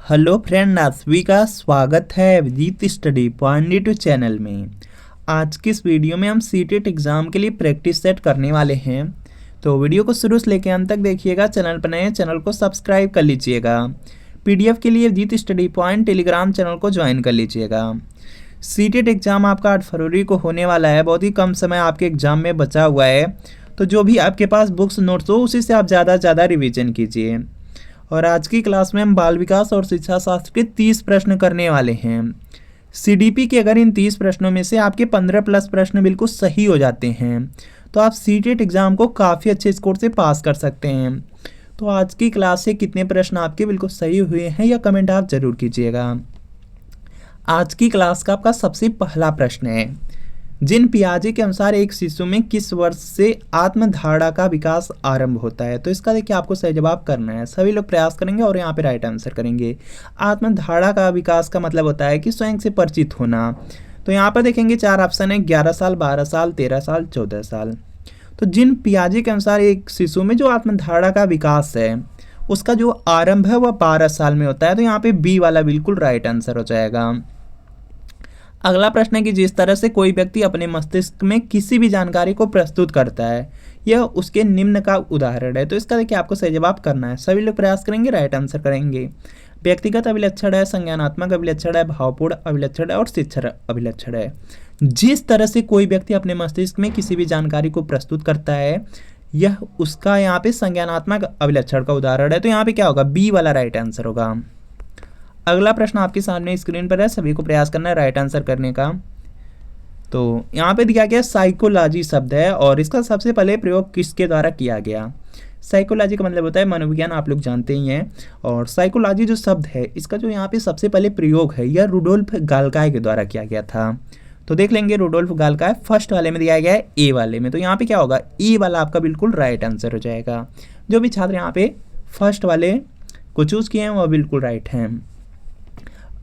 Hello friend, आप सभी का स्वागत है अभिजीत स्टडी पॉइंट चैनल में। आज की इस वीडियो में हम सीटेट एग्ज़ाम के लिए प्रैक्टिस सेट करने वाले हैं। तो वीडियो को शुरू से लेकर अंत तक देखिएगा। चैनल पर नए चैनल को सब्सक्राइब कर लीजिएगा। पीडीएफ के लिए Abhijeet study point Telegram channel को ज्वाइन कर लीजिएगा। सीटेट एग्ज़ाम आपका 8 फरवरी को होने वाला है। बहुत ही कम समय आपके एग्ज़ाम में बचा हुआ है, तो जो भी आपके पास बुक्स नोट्स हो उसी से आप ज़्यादा से ज़्यादा रिविजन कीजिए। और आज की क्लास में हम बाल विकास और शिक्षा शास्त्र के 30 प्रश्न करने वाले हैं। सीडीपी के अगर इन 30 प्रश्नों में से आपके 15 प्लस प्रश्न बिल्कुल सही हो जाते हैं तो आप सीटेट एग्ज़ाम को काफ़ी अच्छे स्कोर से पास कर सकते हैं। तो आज की क्लास से कितने प्रश्न आपके बिल्कुल सही हुए हैं या कमेंट आप ज़रूर कीजिएगा। आज की क्लास का आपका सबसे पहला प्रश्न है, जिन पियाजे के अनुसार एक शिशु में किस वर्ष से आत्मधारणा का विकास आरंभ होता है। तो इसका देखिए आपको सही जवाब करना है। सभी लोग प्रयास करेंगे और यहाँ पे राइट आंसर करेंगे। आत्मधारणा का विकास का मतलब होता है कि स्वयं से परिचित होना। तो यहाँ पर देखेंगे 4 ऑप्शन है, 11 साल, 12 साल, 13 साल, 14 साल। तो जिन पियाजे के अनुसार एक शिशु में जो आत्मधारणा का विकास है उसका जो आरंभ है वह 12 साल में होता है। तो यहाँ पे बी वाला बिल्कुल राइट आंसर हो जाएगा। अगला प्रश्न है कि जिस तरह से कोई व्यक्ति अपने मस्तिष्क में किसी भी जानकारी को प्रस्तुत करता है यह उसके निम्न का उदाहरण है। तो इसका देखिए आपको सही जवाब करना है। सभी लोग प्रयास करेंगे, राइट आंसर करेंगे। व्यक्तिगत अभिलक्षण है, संज्ञानात्मक अभिलक्षण है, भावपूर्ण अभिलक्षण है और शिक्षण अभिलक्षण है। जिस तरह से कोई व्यक्ति अपने मस्तिष्क में किसी भी जानकारी को प्रस्तुत करता है यह उसका यहाँ पे संज्ञानात्मक अभिलक्षण का उदाहरण है। तो यहाँ पे क्या होगा, बी वाला राइट आंसर होगा। अगला प्रश्न आपके सामने स्क्रीन पर है, सभी को प्रयास करना है राइट आंसर करने का। तो यहाँ पे दिया गया साइकोलॉजी शब्द है और इसका सबसे पहले प्रयोग किसके द्वारा किया गया। साइकोलॉजी का मतलब होता है मनोविज्ञान, आप लोग जानते ही हैं। और साइकोलॉजी जो शब्द है इसका जो यहाँ पे सबसे पहले प्रयोग है यह रुडोल्फ गाल्काय के द्वारा किया गया था। तो देख लेंगे रुडोल्फ गाल्काय फर्स्ट वाले में दिया गया है, ए वाले में। तो यहाँ पे क्या होगा, ई वाला आपका बिल्कुल राइट आंसर हो जाएगा। जो भी छात्र यहाँ पे फर्स्ट वाले को चूज किए हैं वह बिल्कुल राइट हैं।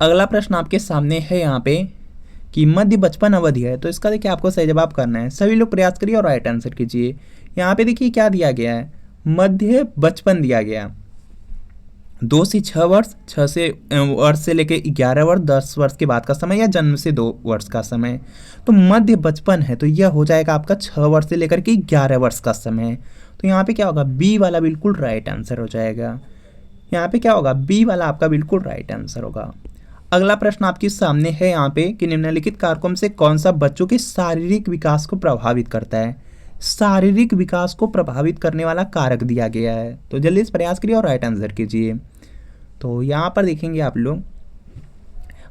अगला प्रश्न आपके सामने है यहाँ पे कि मध्य बचपन अवधि है। तो इसका देखिए आपको सही जवाब करना है। सभी लोग प्रयास करिए और राइट आंसर कीजिए। यहाँ पे देखिए क्या दिया गया है, मध्य बचपन दिया गया 2 से 6 वर्ष, 6 से वर्ष से लेके 11 वर्ष, 10 वर्ष के बाद का समय या जन्म से 2 वर्ष का समय। तो मध्य बचपन है तो यह हो जाएगा आपका 6 वर्ष से लेकर के 11 वर्ष का समय। तो यहाँ पे क्या होगा, बी वाला बिल्कुल राइट आंसर हो जाएगा। यहाँ पे क्या होगा, बी वाला आपका बिल्कुल राइट आंसर होगा। अगला प्रश्न आपके सामने है यहाँ पे कि निम्नलिखित कारकों में से कौन सा बच्चों के शारीरिक विकास को प्रभावित करता है। शारीरिक विकास को प्रभावित करने वाला कारक दिया गया है। तो जल्दी से प्रयास करिए और राइट आंसर कीजिए। तो यहाँ पर देखेंगे आप लोग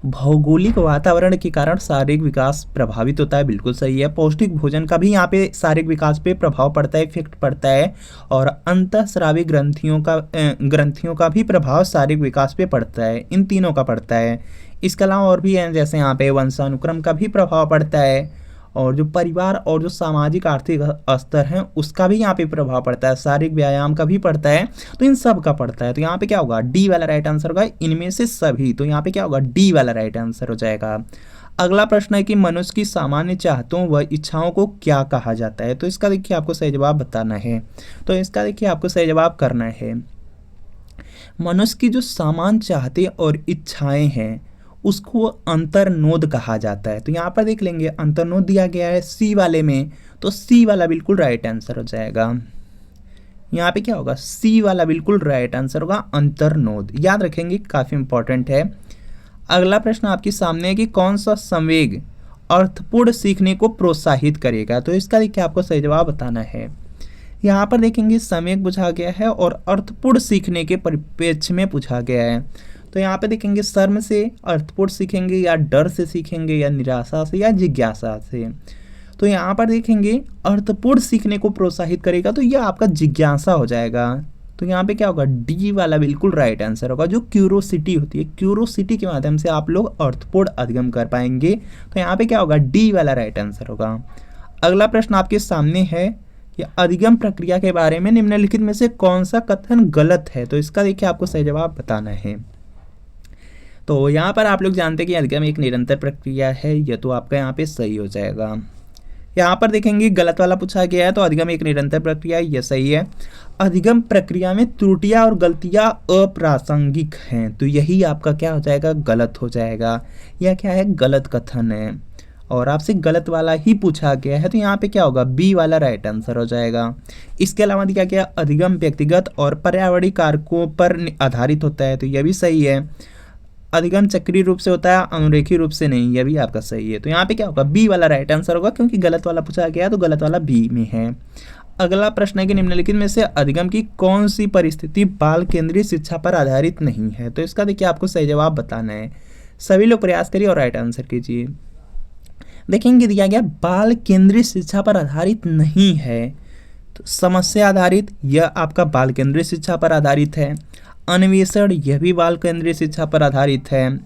भौगोलिक वातावरण के कारण शारीरिक विकास प्रभावित होता है, बिल्कुल सही है। पौष्टिक भोजन का भी यहाँ पे शारीरिक विकास पे प्रभाव पड़ता है, इफेक्ट पड़ता है। और अंतःस्रावी ग्रंथियों का भी प्रभाव शारीरिक विकास पे पड़ता है, इन तीनों का पड़ता है। इसके अलावा और भी हैं, जैसे यहाँ पे वंशानुक्रम का भी प्रभाव पड़ता है और जो परिवार और जो सामाजिक आर्थिक स्तर हैं उसका भी यहाँ पे प्रभाव पड़ता है, शारीरिक व्यायाम का भी पड़ता है। तो इन सब का पड़ता है। तो यहाँ पे क्या होगा, डी वाला राइट आंसर होगा, इनमें से सभी। तो यहाँ पे क्या होगा, डी वाला राइट आंसर हो जाएगा। अगला प्रश्न है कि मनुष्य की सामान्य चाहतों व इच्छाओं को क्या कहा जाता है। तो इसका देखिए आपको सही जवाब बताना है। तो इसका देखिए आपको सही जवाब करना है। मनुष्य की जो सामान्य चाहते और इच्छाएं हैं उसको अंतर्नोद कहा जाता है। तो यहाँ पर देख लेंगे अंतर्नोद दिया गया है सी वाले में, तो सी वाला बिल्कुल राइट आंसर हो जाएगा। यहाँ पे क्या होगा, सी वाला बिल्कुल राइट आंसर होगा, अंतर्नोद। याद रखेंगे, काफ़ी इंपॉर्टेंट है। अगला प्रश्न आपके सामने है कि कौन सा संवेग अर्थपूर्ण सीखने को प्रोत्साहित करेगा। तो इसका देखिए आपको सही जवाब बताना है। यहाँ पर देखेंगे संवेग पूछा गया है और अर्थपूर्ण सीखने के परिप्रेक्ष्य में पूछा गया है। तो यहाँ पे देखेंगे शर्म से अर्थपूर्ण सीखेंगे या डर से सीखेंगे या निराशा से या जिज्ञासा से। तो यहाँ पर देखेंगे अर्थपूर्ण सीखने को प्रोत्साहित करेगा तो यह आपका जिज्ञासा हो जाएगा। तो यहाँ पे क्या होगा, डी वाला बिल्कुल राइट आंसर होगा। जो क्यूरोसिटी होती है, क्यूरोसिटी के माध्यम से आप लोग अर्थपूर्ण अधिगम कर पाएंगे। तो यहाँ पे क्या होगा, डी वाला राइट आंसर होगा। अगला प्रश्न आपके सामने है कि अधिगम प्रक्रिया के बारे में निम्नलिखित में से कौन सा कथन गलत है। तो इसका देखिए आपको सही जवाब बताना है। तो यहाँ पर आप लोग जानते हैं कि अधिगम एक निरंतर प्रक्रिया है, यह तो आपका यहाँ पे सही हो जाएगा। यहाँ पर देखेंगे गलत वाला पूछा गया है, तो अधिगम एक निरंतर प्रक्रिया है, यह सही है। अधिगम प्रक्रिया में त्रुटियां और गलतियां अप्रासंगिक हैं, तो यही आपका क्या हो जाएगा, गलत हो जाएगा। यह क्या है, गलत कथन है और आपसे गलत वाला ही पूछा गया है, तो यहाँ पे क्या होगा, बी वाला राइट आंसर हो जाएगा। इसके अलावा दिया गया अधिगम व्यक्तिगत और पर्यावरणीय कारकों पर आधारित होता है, तो यह भी सही है। अधिगम चक्रीय रूप से होता है, अनुरेखीय रूप से नहीं, यह भी आपका सही है। तो यहाँ पे क्या होगा, बी वाला राइट आंसर होगा, क्योंकि गलत वाला पूछा गया तो गलत वाला बी में है। अगला प्रश्न है कि निम्नलिखित में से अधिगम की कौन सी परिस्थिति बाल केंद्रीय शिक्षा पर आधारित नहीं है, तो इसका देखिए आपको सही जवाब बताना है। सभी लोग प्रयास करिए और राइट आंसर कीजिए। देखेंगे दिया गया बाल केंद्रीय शिक्षा पर आधारित नहीं है, तो समस्या आधारित, यह आपका बाल केंद्रीय शिक्षा पर आधारित है। अन्वेषण, यह भी बाल केंद्रीय शिक्षा पर आधारित है।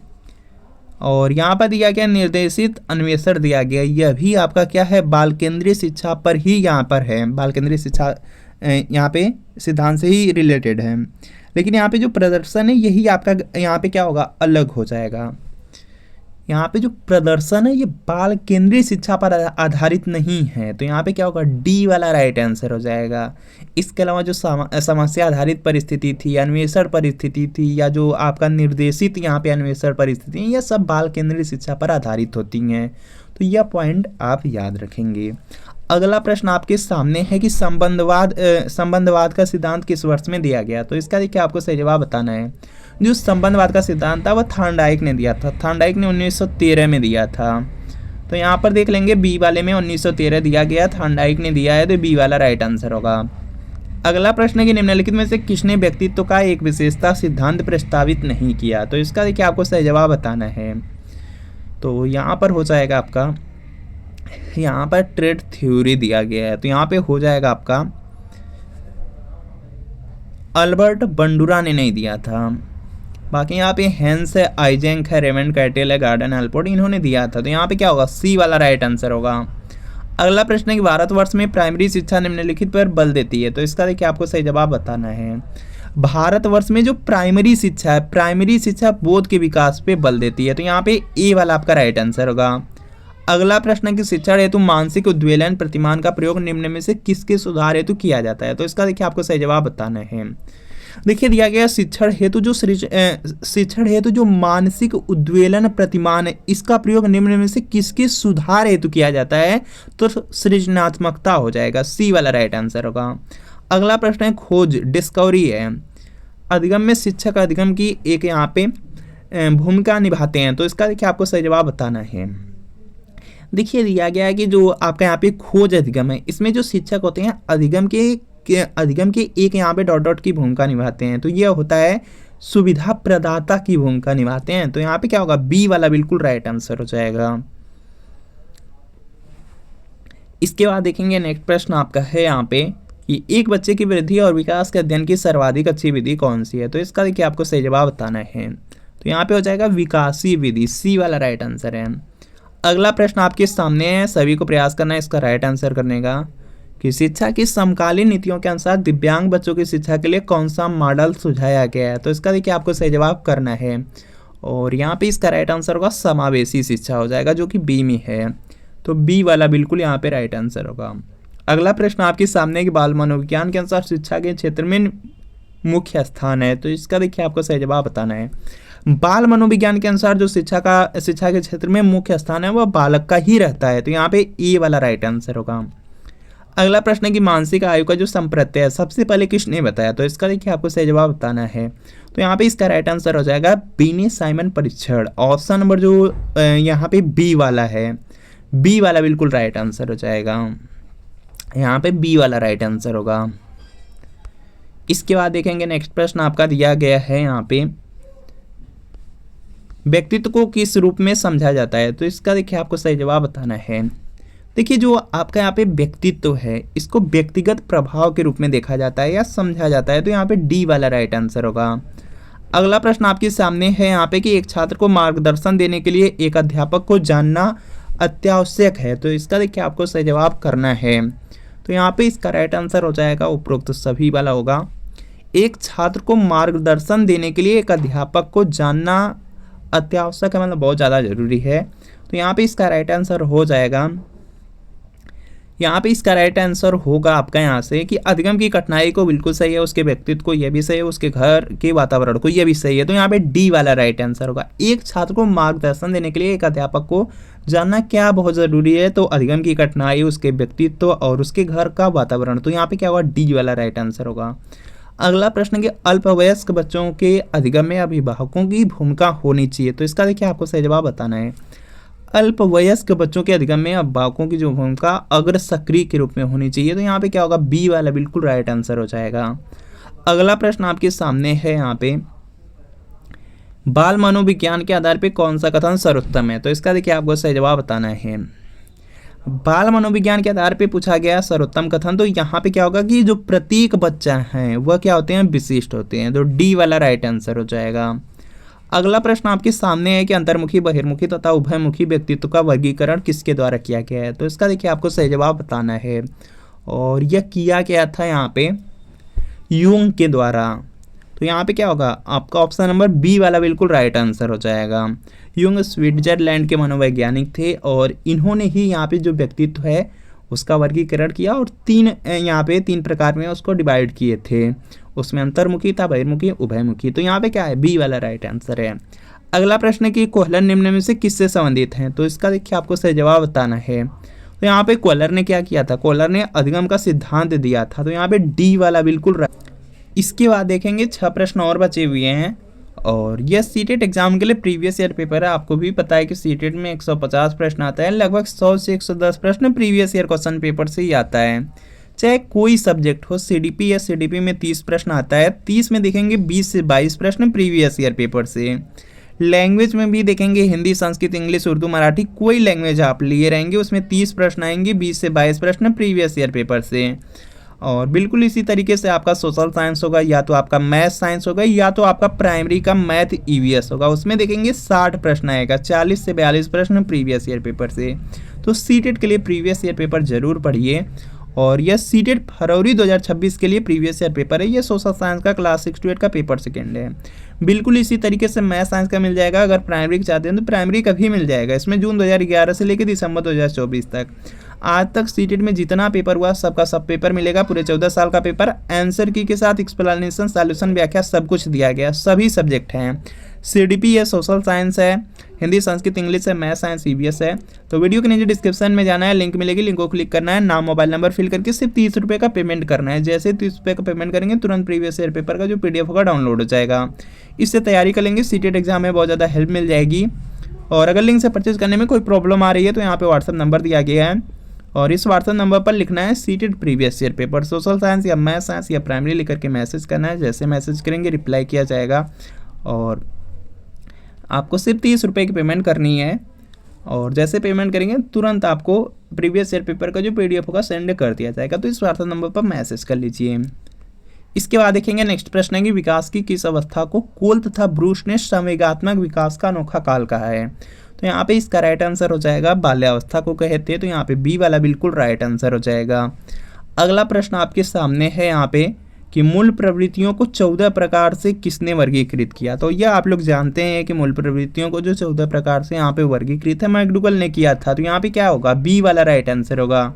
और यहाँ पर दिया गया निर्देशित अन्वेषण दिया गया, यह भी आपका क्या है, बाल केंद्रीय शिक्षा पर ही यहाँ पर है। बाल केंद्रीय शिक्षा यहाँ पे सिद्धांत से ही रिलेटेड है, लेकिन यहाँ पे जो प्रदर्शन है यही आपका यहाँ पे क्या होगा, अलग हो जाएगा। यहाँ पे जो प्रदर्शन है ये बाल केंद्रीय शिक्षा पर आधारित नहीं है, तो यहाँ पे क्या होगा, डी वाला राइट आंसर हो जाएगा। इसके अलावा जो समस्या आधारित परिस्थिति थी, अन्वेषण परिस्थिति थी, या जो आपका निर्देशित यहाँ पे अन्वेषण परिस्थिति, ये सब बाल केंद्रीय शिक्षा पर आधारित होती हैं, तो यह पॉइंट आप याद रखेंगे। अगला प्रश्न आपके सामने है कि संबंधवाद का सिद्धांत किस वर्ष में दिया गया, तो इसका देखिए आपको सही जवाब बताना है। जो संबंधवाद का सिद्धांत था वह थॉर्नडाइक ने दिया था, थॉर्नडाइक ने 1913 में दिया था। तो यहाँ पर देख लेंगे बी वाले में 1913 दिया गया, थॉर्नडाइक ने दिया है, तो बी वाला राइट आंसर होगा। अगला प्रश्न है कि निम्नलिखित में से किसने व्यक्तित्व का एक विशेषता सिद्धांत प्रस्तावित नहीं किया, तो इसका देखिए आपको सही जवाब बताना है। तो यहाँ पर हो जाएगा आपका, यहाँ पर ट्रेड थ्योरी दिया गया है, तो यहाँ पे हो जाएगा आपका अल्बर्ट बंडूरा ने नहीं दिया था। बाकी यहाँ पे हेंस है, आइजेंक है, रेमंड कैटेल है, गार्डन एल्पोर्ट, इन्होंने दिया था, तो यहाँ पे क्या होगा, सी वाला राइट आंसर होगा। अगला प्रश्न है कि भारतवर्ष में प्राइमरी शिक्षा निम्नलिखित पर बल देती है, तो इसका देखिए आपको सही जवाब बताना है। भारतवर्ष में जो प्राइमरी शिक्षा है, प्राइमरी शिक्षा बोध के विकास पे बल देती है, तो यहाँ पे ए वाला आपका राइट आंसर होगा। अगला प्रश्न है कि शिक्षण हेतु मानसिक उद्वेलन प्रतिमान का प्रयोग निम्न में से किसके सुधार हेतु किया जाता है, तो इसका देखिए आपको सही जवाब बताना है। देखिए दिया गया शिक्षण हेतु जो मानसिक उद्वेलन प्रतिमान है, इसका प्रयोग निम्न में से किसके सुधार हेतु किया जाता है, तो सृजनात्मकता हो जाएगा, सी वाला राइट आंसर होगा। अगला प्रश्न है खोज, डिस्कवरी है। अधिगम में शिक्षक अधिगम की एक यहाँ पे भूमिका निभाते हैं, तो इसका देखिए आपको सही जवाब बताना है। देखिए दिया गया है कि जो आपका यहाँ पे खोज अधिगम है, इसमें जो शिक्षक होते हैं अधिगम के एक यहाँ पे डॉट डॉट की भूमिका निभाते हैं, तो यह होता है सुविधा प्रदाता की भूमिका निभाते हैं, तो यहाँ पे क्या होगा, बी वाला बिल्कुल राइट आंसर हो जाएगा। इसके बाद देखेंगे नेक्स्ट प्रश्न आपका है यहाँ पे कि एक बच्चे की वृद्धि और विकास के अध्ययन की सर्वाधिक अच्छी विधि कौन सी है, तो इसका देखिए आपको सही जवाब बताना है। तो यहाँ पे हो जाएगा विकासीय विधि, सी वाला राइट आंसर है। अगला प्रश्न आपके सामने है, सभी को प्रयास करना है इसका राइट आंसर करने का, कि शिक्षा की समकालीन नीतियों के अनुसार दिव्यांग बच्चों की शिक्षा के लिए कौन सा मॉडल सुझाया गया है, तो इसका देखिए आपको सही जवाब करना है। और यहाँ पे इसका राइट आंसर होगा समावेशी शिक्षा हो जाएगा, जो कि बी में है, तो बी वाला बिल्कुल यहाँ पे राइट आंसर होगा। अगला प्रश्न आपके सामने कि बाल मनोविज्ञान के अनुसार शिक्षा के क्षेत्र में मुख्य स्थान है, तो इसका देखिए आपको सही जवाब बताना है। बाल मनोविज्ञान के अनुसार जो शिक्षा के क्षेत्र में मुख्य स्थान है वह बालक का ही रहता है, तो यहाँ पे ए वाला राइट आंसर होगा। अगला प्रश्न है कि मानसिक आयु का जो संप्रत्यय है सबसे पहले किसने बताया, तो इसका देखिए आपको सही जवाब बताना है। तो यहाँ पे इसका राइट आंसर हो जाएगा बीने साइमन परीक्षण, ऑप्शन नंबर जो यहाँ पे बी वाला है, बी वाला बिल्कुल राइट आंसर हो जाएगा, यहाँ पे बी वाला राइट आंसर होगा। इसके बाद देखेंगे नेक्स्ट प्रश्न आपका दिया गया है यहाँ पे, व्यक्तित्व को किस रूप में समझा जाता है, तो इसका देखिए आपको सही जवाब बताना है। देखिए जो आपका यहाँ पे व्यक्तित्व है इसको व्यक्तिगत प्रभाव के रूप में देखा जाता है या समझा जाता है, तो यहाँ पे डी वाला राइट आंसर होगा। अगला प्रश्न आपके सामने है यहाँ पे कि एक छात्र को मार्गदर्शन देने के लिए एक अध्यापक को जानना अत्यावश्यक है, तो इसका देखिए आपको सही जवाब करना है। तो यहाँ पे इसका राइट आंसर हो जाएगा उपरोक्त सभी वाला होगा। एक छात्र को मार्गदर्शन देने के लिए एक अध्यापक को जानना अत्यावश्यक है, मतलब बहुत ज़्यादा जरूरी है, तो यहाँ पे इसका राइट आंसर हो जाएगा यहाँ पे इसका राइट आंसर होगा आपका यहाँ से कि अधिगम की कठिनाई को बिल्कुल सही है, उसके व्यक्तित्व को यह भी सही है, उसके घर के वातावरण को यह भी सही है। तो यहाँ पे डी वाला राइट आंसर होगा। एक छात्र को मार्गदर्शन देने के लिए एक अध्यापक को जानना क्या बहुत ज़रूरी है, तो अधिगम की कठिनाई, उसके व्यक्तित्व और उसके घर का वातावरण। तो यहाँ पे क्या होगा, डी वाला राइट आंसर होगा। अगला प्रश्न कि अल्पवयस्क बच्चों के अधिगम में अभिभावकों की भूमिका होनी चाहिए। तो इसका देखिए आपको सही जवाब बताना है। अल्पवयस्क बच्चों के अधिगम में अभिभावकों की जो भूमिका अग्र सक्रिय के रूप में होनी चाहिए। तो यहाँ पे क्या होगा, बी वाला बिल्कुल राइट आंसर हो जाएगा। अगला प्रश्न आपके सामने है यहाँ पे, बाल मनोविज्ञान के आधार पे कौन सा कथन सर्वोत्तम है। तो इसका देखिए आपको सही जवाब बताना है। बाल मनोविज्ञान के आधार पे पूछा गया सर्वोत्तम कथन, तो यहाँ पे क्या होगा कि जो प्रत्येक बच्चा है वह क्या होते हैं, विशिष्ट होते हैं। तो डी वाला राइट आंसर हो जाएगा। अगला प्रश्न आपके सामने है कि अंतर्मुखी, बहिर्मुखी तथा उभयमुखी व्यक्तित्व का वर्गीकरण किसके द्वारा किया गया है। तो इसका देखिए आपको सही जवाब बताना है, और यह किया गया था यहाँ पे यूंग के द्वारा। तो यहाँ पे क्या होगा, आपका ऑप्शन नंबर बी वाला बिल्कुल राइट आंसर हो जाएगा। यूंग स्विट्जरलैंड के मनोवैज्ञानिक थे, और इन्होंने ही यहाँ पे जो व्यक्तित्व है उसका वर्गीकरण किया, और यहाँ पे तीन प्रकार में उसको डिवाइड किए थे। उसमें अंतर्मुखी था, बहिर्मुखी, उभयमुखी। तो यहाँ पे क्या है, बी वाला राइट आंसर है। अगला प्रश्न कि कोहलर निम्न में से किससे संबंधित हैं। तो इसका देखिए आपको सही जवाब बताना है। तो यहाँ पे कोहलर ने क्या किया था, कोहलर ने अधिगम का सिद्धांत दिया था। तो यहाँ पे डी वाला बिल्कुल राइट। इसके बाद देखेंगे 6 प्रश्न और बचे हुए हैं, और यह सीटेट एग्जाम के लिए प्रीवियस ईयर पेपर है। आपको भी पता है कि सीटेट में 150 प्रश्न आता है, लगभग 100 से 110 प्रश्न प्रीवियस ईयर क्वेश्चन पेपर से ही आता है। चाहे कोई सब्जेक्ट हो, सीडीपी या सीडीपी में 30 प्रश्न आता है, 30 में देखेंगे 20 से 22 प्रश्न प्रीवियस ईयर पेपर से। लैंग्वेज में भी देखेंगे हिंदी, संस्कृत, इंग्लिश, उर्दू, मराठी, कोई लैंग्वेज आप लिए रहेंगे उसमें 30 प्रश्न आएंगे, 20 से 22 प्रश्न प्रीवियस ईयर पेपर से। और बिल्कुल इसी तरीके से आपका सोशल साइंस होगा, या तो आपका मैथ साइंस होगा, या तो आपका प्राइमरी का मैथ ईवीएस होगा। उसमें देखेंगे 60 प्रश्न आएगा, 40 से 42 प्रश्न प्रीवियस ईयर पेपर से। तो सीटेट के लिए प्रीवियस ईयर पेपर जरूर पढ़िए। और यह सीटेट फरवरी 2026 के लिए प्रीवियस ईयर पेपर है। यह सोशल साइंस का क्लास 6 to 8 का पेपर सेकेंड है। बिल्कुल इसी तरीके से मैथ साइंस का मिल जाएगा। अगर प्राइमरी चाहते हैं तो प्राइमरी का भी मिल जाएगा। इसमें जून 2011 से लेकर दिसंबर 2024 तक आज तक सीटेट में जितना पेपर हुआ सबका सब पेपर मिलेगा। पूरे 14 साल का पेपर, आंसर की के साथ एक्सप्लेनेशन, सॉल्यूशन, व्याख्या सब कुछ दिया गया। सभी सब्जेक्ट हैं, सीडीपी है, सोशल साइंस है, हिंदी, संस्कृत, इंग्लिश है, मैथ साइंस, ईवीएस है। तो वीडियो के नीचे डिस्क्रिप्शन में जाना है, लिंक मिलेगी, लिंक को क्लिक करना है, नाम, मोबाइल नंबर फिल करके सिर्फ 30 रुपये का पेमेंट करना है। जैसे 30 रुपये का पेमेंट करेंगे तुरंत प्रीवियस ईयर पेपर का जो पीडीएफ होगा डाउनलोड हो जाएगा। इससे तैयारी कर लेंगे, सीटेट एग्जाम में बहुत ज़्यादा हेल्प मिल जाएगी। और अगर लिंक से परचेज करने में कोई प्रॉब्लम आ रही है तो यहाँ पे व्हाट्सअप नंबर दिया गया है, और इस व्हाट्सअप नंबर पर लिखना है CTET previous year paper, social science या मैथ साइंस या प्राइमरी लिख करके मैसेज करना है। जैसे मैसेज करेंगे रिप्लाई किया जाएगा, और आपको सिर्फ 30 रुपये की पेमेंट करनी है। और जैसे पेमेंट करेंगे तुरंत आपको प्रीवियस ईयर पेपर का जो पीडीएफ होगा सेंड कर दिया जाएगा। तो इस व्हाट्सएप नंबर पर मैसेज कर लीजिए। इसके बाद देखेंगे नेक्स्ट प्रश्न है कि विकास की किस अवस्था को कोल तथा ब्रूस ने संवेगात्मक विकास का अनोखा काल कहा है। तो यहाँ पे इसका राइट आंसर हो जाएगा बाल्यावस्था को कहते हैं। तो यहाँ पे बी वाला बिल्कुल राइट आंसर हो जाएगा। अगला प्रश्न आपके सामने है यहाँ पे कि मूल प्रवृत्तियों को 14 प्रकार से किसने वर्गीकृत किया। तो यह आप लोग जानते हैं कि मूल प्रवृत्तियों को जो 14 प्रकार से यहाँ पे वर्गीकृत है मैकडूगल ने किया था। तो यहाँ पे क्या होगा, बी वाला राइट आंसर होगा।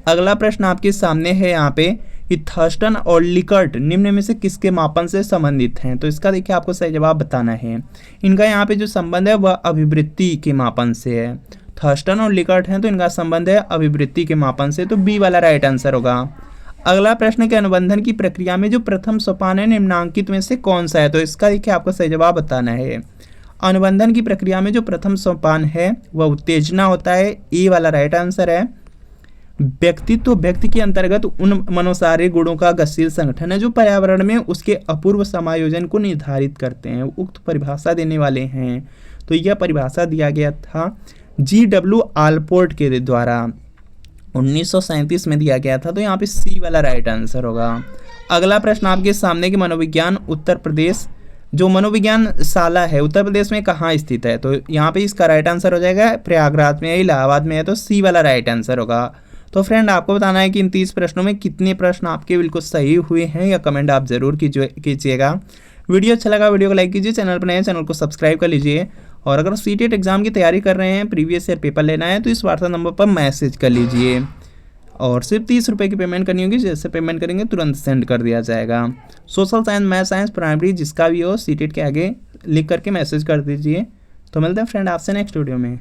अगला प्रश्न आपके सामने है यहाँ पे कि थर्स्टन और लिकर्ट निम्न में से किसके मापन से संबंधित हैं। तो इसका देखिए आपको सही जवाब बताना है। इनका यहाँ पे जो संबंध है वह अभिवृत्ति के मापन से है। थर्स्टन और लिकर्ट हैं तो इनका संबंध है अभिवृत्ति के मापन से। तो बी वाला राइट आंसर होगा। अगला प्रश्न के अनुबंधन की प्रक्रिया में जो प्रथम सोपान है निम्नांकित में से कौन सा है। तो इसका देखिए आपको सही जवाब बताना है। अनुबंधन की प्रक्रिया में जो प्रथम सोपान है वह उत्तेजना होता है। ए वाला राइट आंसर है। व्यक्तित्व व्यक्ति के अंतर्गत उन मनोसारी गुणों का गतिशील संगठन है जो पर्यावरण में उसके अपूर्व समायोजन को निर्धारित करते हैं। उक्त परिभाषा देने वाले हैं। तो यह परिभाषा दिया गया था G.W. आलपोर्ट के द्वारा 1937 में दिया गया था। तो यहाँ पे सी वाला राइट आंसर होगा। अगला प्रश्न आपके सामने कि मनोविज्ञान उत्तर प्रदेश जो मनोविज्ञान शाला है उत्तर प्रदेश में कहाँ स्थित है। तो यहाँ पे इसका राइट आंसर हो जाएगा प्रयागराज में, इलाहाबाद में है। तो सी वाला राइट आंसर होगा। तो फ्रेंड आपको बताना है कि इन 30 प्रश्नों में कितने प्रश्न आपके बिल्कुल सही हुए हैं, या कमेंट आप जरूर कीजिएगा। वीडियो अच्छा लगा वीडियो को लाइक कीजिए, चैनल पर नए हैं चैनल को सब्सक्राइब कर लीजिए। और अगर सीटेट एग्जाम की तैयारी कर रहे हैं, प्रीवियस ईयर पेपर लेना है, तो इस व्हाट्सएप नंबर पर मैसेज कर लीजिए। और सिर्फ 30 रुपये की पेमेंट करनी होगी। जैसे पेमेंट करेंगे तुरंत सेंड कर दिया जाएगा। Social science, math science, primary जिसका भी हो सीटेट के आगे लिख करके मैसेज कर दीजिए। तो मिलते हैं फ्रेंड आपसे नेक्स्ट वीडियो में।